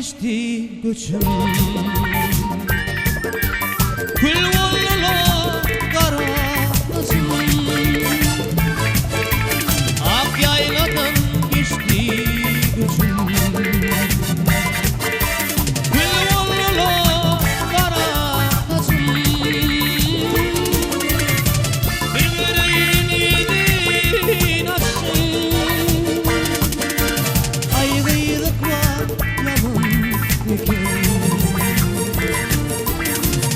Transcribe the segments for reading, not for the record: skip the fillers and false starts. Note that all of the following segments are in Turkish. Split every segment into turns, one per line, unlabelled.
geçti göçüm. Kül ollulu kara kızım, ak yayladan geçti göçüm. Kül ollulu kara kızım, bir yüreğin yedin açsın. Ayrılık var yaman eker,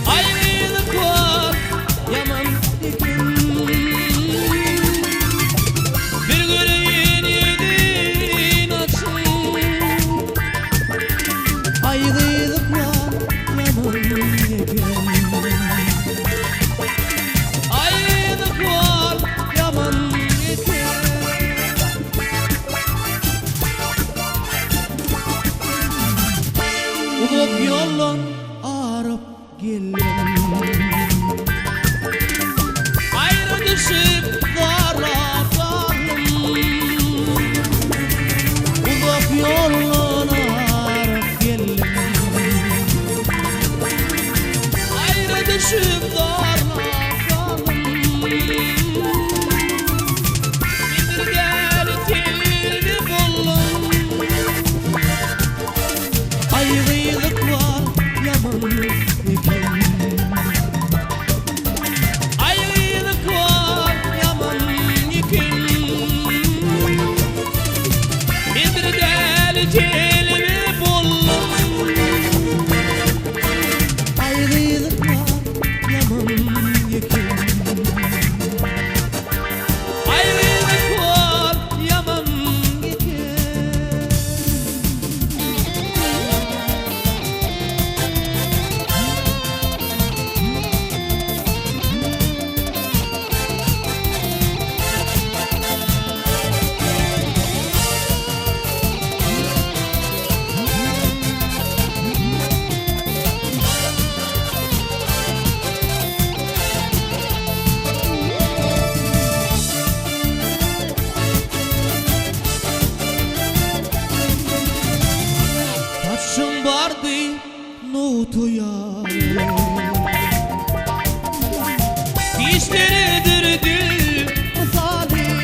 ayrılık var yaman eker. Bir yüreğin yedin açsın. Ayrılık var yaman eker, ayrılık var yaman eker. Uzak yoldan arap geldim, ayrı düşüp kara kaldım. Uzak yoldan arap geldim, ayrı düşüp kara kaldım. Bir gel telli buldum, ayrılık var yaman eker, ayrılık var yaman eker. Bir del telimi buldum, ayrılık var yaman eker, ayrılık var yaman eker. Taşım vardı notuya, dişleri dürüdü zalim.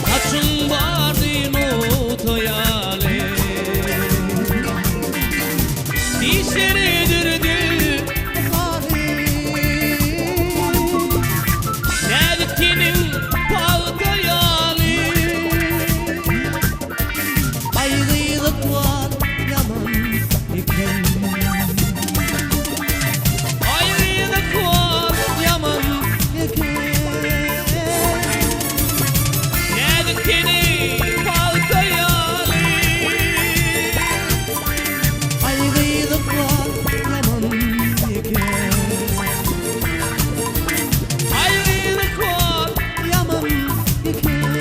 Taşım vardı notuya, dişleri dürüdü zalim. Nerkinin paltayalı, ayrılık var yaman eker, ayrılık var yaman eker. Nerkinin paltayalı, ayrılık var yaman eker, ayrılık var yaman eker.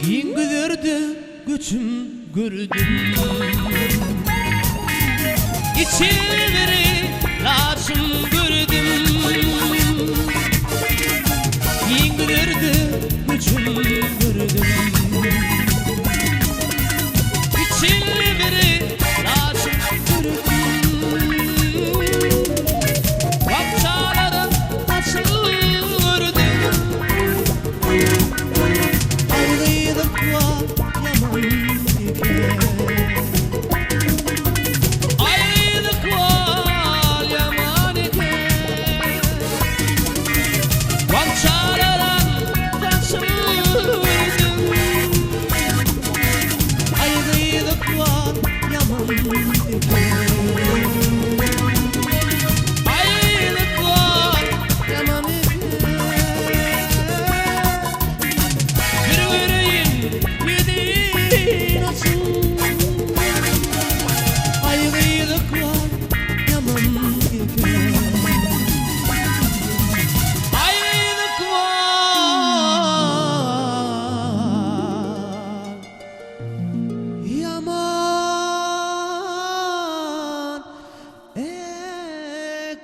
Yengilerde göçüm gördüm, İçeri laçım gördüm. Yengilerde göçüm gördüm, İçeri laçım gördüm. Bakçalara açılırdım, ayrılık var yaman eker,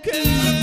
كل